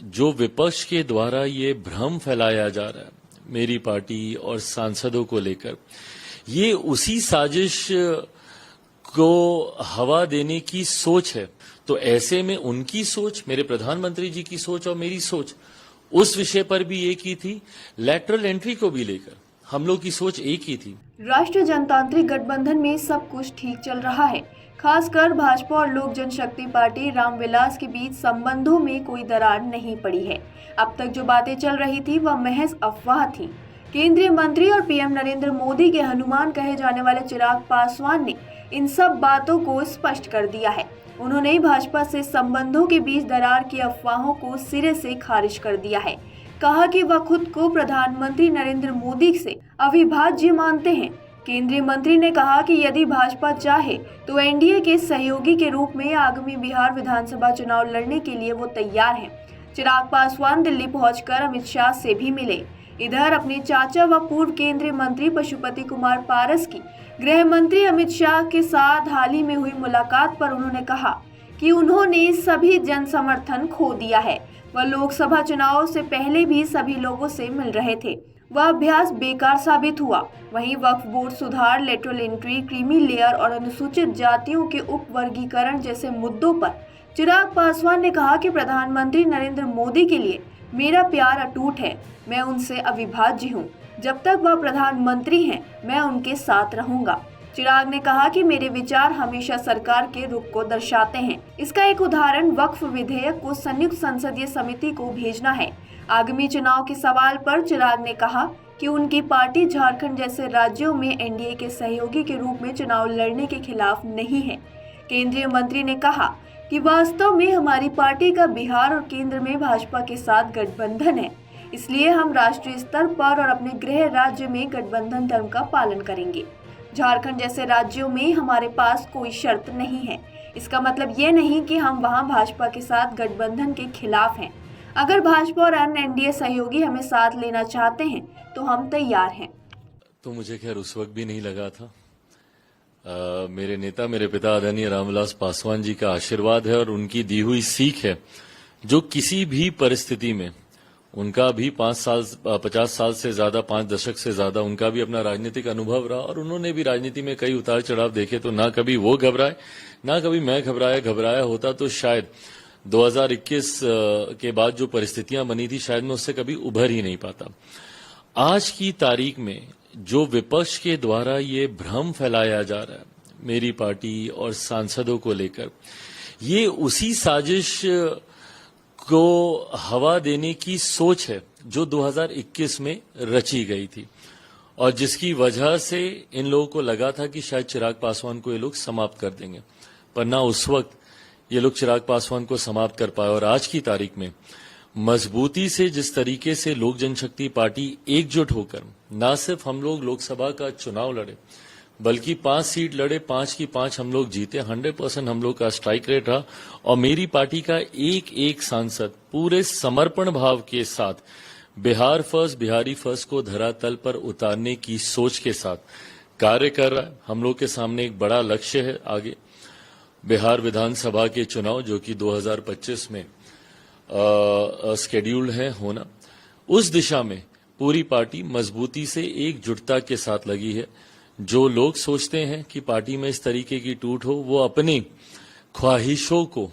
जो विपक्ष के द्वारा ये भ्रम फैलाया जा रहा है मेरी पार्टी और सांसदों को लेकर, ये उसी साजिश को हवा देने की सोच है। तो ऐसे में उनकी सोच, मेरे प्रधानमंत्री जी की सोच और मेरी सोच उस विषय पर भी एक ही थी, लैटरल एंट्री को भी लेकर हम लोग की सोच एक ही थी। राष्ट्रीय जनतांत्रिक गठबंधन में सब कुछ ठीक चल रहा है। खासकर भाजपा और लोक जनशक्ति पार्टी रामविलास के बीच संबंधों में कोई दरार नहीं पड़ी है। अब तक जो बातें चल रही थी वह महज अफवाह थी। केंद्रीय मंत्री और पीएम नरेंद्र मोदी के हनुमान कहे जाने वाले चिराग पासवान ने इन सब बातों को स्पष्ट कर दिया है। उन्होंने भाजपा से संबंधों के बीच दरार की अफवाहों को सिरे से खारिज कर दिया है। कहा कि वह खुद को प्रधानमंत्री नरेंद्र मोदी से अविभाज्य मानते हैं। केंद्रीय मंत्री ने कहा कि यदि भाजपा चाहे तो एनडीए के सहयोगी के रूप में आगामी बिहार विधानसभा चुनाव लड़ने के लिए वो तैयार हैं। चिराग पासवान दिल्ली पहुंचकर अमित शाह से भी मिले। इधर अपने चाचा व पूर्व केंद्रीय मंत्री पशुपति कुमार पारस की गृह मंत्री अमित शाह के साथ हाल ही में हुई मुलाकात पर उन्होंने कहा कि उन्होंने सभी जन समर्थन खो दिया है। वह लोकसभा चुनाव से पहले भी सभी लोगों से मिल रहे थे। वह अभ्यास बेकार साबित हुआ। वहीं वक्फ बोर्ड सुधार, लेटरल एंट्री, क्रीमी लेयर और अनुसूचित जातियों के उपवर्गीकरण जैसे मुद्दों पर चिराग पासवान ने कहा कि प्रधानमंत्री नरेंद्र मोदी के लिए मेरा प्यार अटूट है। मैं उनसे अविभाज्य हूँ। जब तक वह प्रधानमंत्री हैं, मैं उनके साथ रहूंगा। चिराग ने कहा कि मेरे विचार हमेशा सरकार के रुख को दर्शाते हैं। इसका एक उदाहरण वक्फ विधेयक को संयुक्त संसदीय समिति को भेजना है। आगामी चुनाव के सवाल पर चिराग ने कहा कि उनकी पार्टी झारखंड जैसे राज्यों में एनडीए के सहयोगी के रूप में चुनाव लड़ने के खिलाफ नहीं है। केंद्रीय मंत्री ने कहा कि वास्तव में हमारी पार्टी का बिहार और केंद्र में भाजपा के साथ गठबंधन है, इसलिए हम राष्ट्रीय स्तर पर और अपने गृह राज्य में गठबंधन धर्म का पालन करेंगे। झारखंड जैसे राज्यों में हमारे पास कोई शर्त नहीं है। इसका मतलब ये नहीं कि हम वहां भाजपा के साथ गठबंधन के खिलाफ हैं। अगर भाजपा और अन्य एनडीए सहयोगी हमें साथ लेना चाहते हैं तो हम तैयार हैं। तो मुझे खैर उस वक्त भी नहीं लगा था। मेरे नेता, मेरे पिता आदरणीय रामविलास पासवान जी का आशीर्वाद है और उनकी दी हुई सीख है, जो किसी भी परिस्थिति में, उनका भी 50 साल से ज्यादा, 5 दशक से ज्यादा उनका भी अपना राजनीतिक अनुभव रहा और उन्होंने भी राजनीति में कई उतार चढ़ाव देखे। तो ना कभी वो घबराए, ना कभी मैं घबराया होता तो शायद 2021 के बाद जो परिस्थितियां बनी थी, शायद मैं उससे कभी उभर ही नहीं पाता। आज की तारीख में जो विपक्ष के द्वारा ये भ्रम फैलाया जा रहा है मेरी पार्टी और सांसदों को लेकर, ये उसी साजिश को हवा देने की सोच है जो 2021 में रची गई थी और जिसकी वजह से इन लोगों को लगा था कि शायद चिराग पासवान को ये लोग समाप्त कर देंगे, पर ना उस वक्त ये लोग चिराग पासवान को समाप्त कर पाए। और आज की तारीख में मजबूती से जिस तरीके से लोक जनशक्ति पार्टी एकजुट होकर न सिर्फ हम लोग लोकसभा का चुनाव लड़े, बल्कि 5 सीट लड़े, 5 की 5 हम लोग जीते, 100% हम लोग का स्ट्राइक रेट रहा और मेरी पार्टी का एक एक सांसद पूरे समर्पण भाव के साथ बिहार फर्स्ट, बिहारी फर्स्ट को धरातल पर उतारने की सोच के साथ कार्य कर रहा है। हम लोग के सामने एक बड़ा लक्ष्य है आगे, बिहार विधानसभा के चुनाव जो कि 2025 में शेड्यूल्ड है होना। उस दिशा में पूरी पार्टी मजबूती से एकजुटता के साथ लगी है। जो लोग सोचते हैं कि पार्टी में इस तरीके की टूट हो, वो अपनी ख्वाहिशों को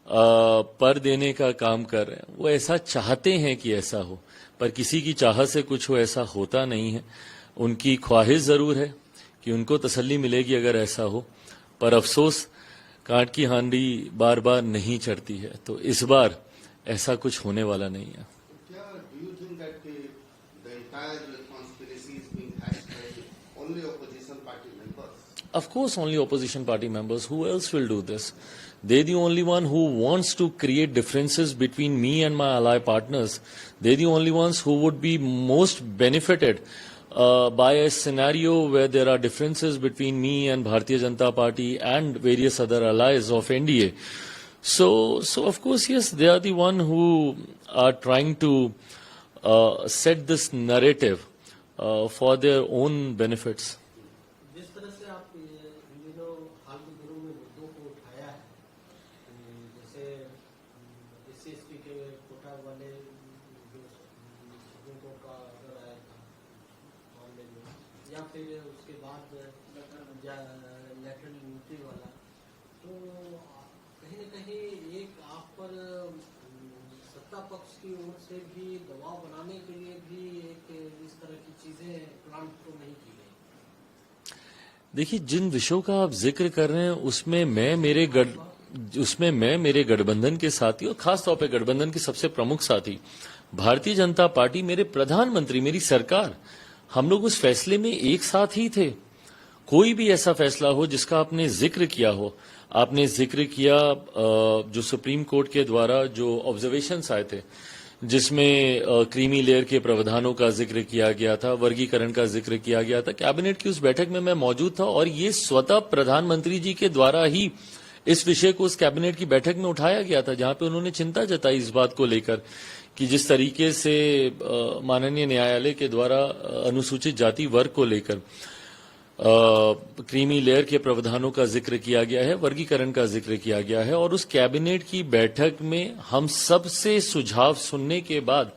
पर देने का काम कर रहे हैं। वो ऐसा चाहते हैं कि ऐसा हो, पर किसी की चाहत से कुछ हो ऐसा होता नहीं है। उनकी ख्वाहिश जरूर है कि उनको तसल्ली मिलेगी अगर ऐसा हो, पर अफसोस कांट की हांडी बार बार नहीं चढ़ती है। तो इस बार ऐसा कुछ होने वाला नहीं है। Of course, only opposition party members. Who else will do this? They're the only one who wants to create differences between me and my ally partners. They're the only ones who would be most benefited by a scenario where there are differences between me and Bharatiya Janata Party and various other allies of NDA. So of course, yes, they are the one who are trying to set this narrative for their own benefits. जिस तरह से आप इन दिनों हाल के दिनों में मुद्दों को उठाया है, जैसे SC/ST के कोटा कोर्ट का ऑर्डर आया था मामले में, या फिर उसके बाद लेटर एंट्री वाला, तो कहीं न कहीं एक आप पर सत्ता पक्ष की ओर से भी दबाव बनाने के लिए भी एक इस तरह की चीजें प्लान तो नहीं की गई। देखिए, जिन विषयों का आप जिक्र कर रहे हैं उसमें मैं मेरे गठबंधन के साथी और खास तौर पे गठबंधन के सबसे प्रमुख साथी भारतीय जनता पार्टी, मेरे प्रधानमंत्री, मेरी सरकार, हम लोग उस फैसले में एक साथ ही थे। कोई भी ऐसा फैसला हो जिसका आपने जिक्र किया हो, आपने जिक्र किया जो सुप्रीम कोर्ट के द्वारा जो ऑब्जर्वेशंस आए थे, जिसमें क्रीमी लेयर के प्रावधानों का जिक्र किया गया था, वर्गीकरण का जिक्र किया गया था, कैबिनेट की उस बैठक में मैं मौजूद था और ये स्वतः प्रधानमंत्री जी के द्वारा ही इस विषय को उस कैबिनेट की बैठक में उठाया गया था, जहां पे उन्होंने चिंता जताई इस बात को लेकर कि जिस तरीके से माननीय न्यायालय के द्वारा अनुसूचित जाति वर्ग को लेकर क्रीमी लेयर के प्रावधानों का जिक्र किया गया है, वर्गीकरण का जिक्र किया गया है। और उस कैबिनेट की बैठक में हम सबसे सुझाव सुनने के बाद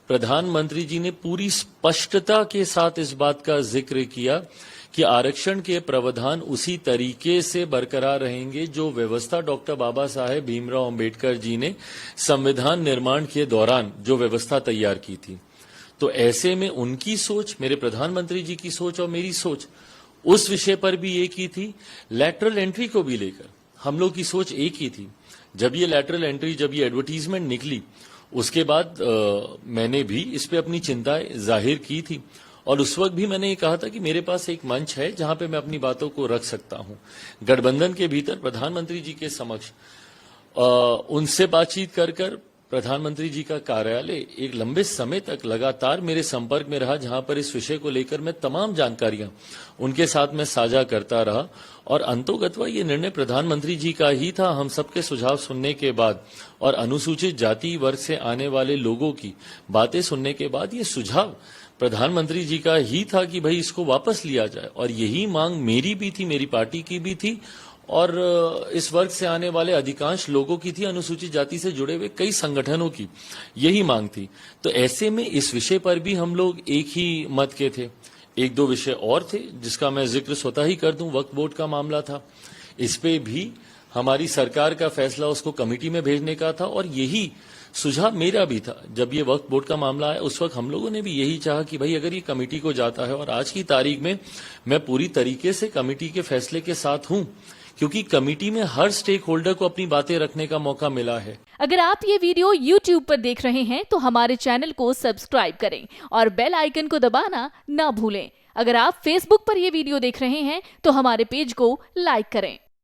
प्रधानमंत्री जी ने पूरी स्पष्टता के साथ इस बात का जिक्र किया कि आरक्षण के प्रावधान उसी तरीके से बरकरार रहेंगे जो व्यवस्था डॉक्टर बाबा साहेब भीमराव अंबेडकर जी ने संविधान निर्माण के दौरान जो व्यवस्था तैयार की थी। तो ऐसे में उनकी सोच, मेरे प्रधानमंत्री जी की सोच और मेरी सोच उस विषय पर भी एक ही थी। लैटरल एंट्री को भी लेकर हम लोग की सोच एक ही थी। जब ये लैटरल एंट्री, जब ये एडवर्टीजमेंट निकली, उसके बाद मैंने भी इस पे अपनी चिंताएं जाहिर की थी और उस वक्त भी मैंने ये कहा था कि मेरे पास एक मंच है जहां पे मैं अपनी बातों को रख सकता हूं। गठबंधन के भीतर प्रधानमंत्री जी के समक्ष उनसे बातचीत कर प्रधानमंत्री जी का कार्यालय एक लंबे समय तक लगातार मेरे संपर्क में रहा, जहां पर इस विषय को लेकर मैं तमाम जानकारियां उनके साथ में साझा करता रहा और अंतोगत्वा ये निर्णय प्रधानमंत्री जी का ही था। हम सबके सुझाव सुनने के बाद और अनुसूचित जाति वर्ग से आने वाले लोगों की बातें सुनने के बाद ये सुझाव प्रधानमंत्री जी का ही था कि भाई इसको वापस लिया जाए और यही मांग मेरी भी थी, मेरी पार्टी की भी थी और इस वर्ग से आने वाले अधिकांश लोगों की थी, अनुसूचित जाति से जुड़े हुए कई संगठनों की यही मांग थी। तो ऐसे में इस विषय पर भी हम लोग एक ही मत के थे। एक दो विषय और थे जिसका मैं जिक्र स्वतः ही कर दूं, वक्फ बोर्ड का मामला था, इस पे भी हमारी सरकार का फैसला उसको कमेटी में भेजने का था और यही सुझाव मेरा भी था। जब ये वक्फ बोर्ड का मामला आया उस वक्त हम लोगों ने भी यही चाहा कि भाई अगर ये कमेटी को जाता है, और आज की तारीख में मैं पूरी तरीके से कमेटी के फैसले के साथ हूं, क्योंकि कमेटी में हर स्टेक होल्डर को अपनी बातें रखने का मौका मिला है। अगर आप ये वीडियो YouTube पर देख रहे हैं तो हमारे चैनल को सब्सक्राइब करें और बेल आइकन को दबाना ना भूलें। अगर आप Facebook पर ये वीडियो देख रहे हैं तो हमारे पेज को लाइक करें।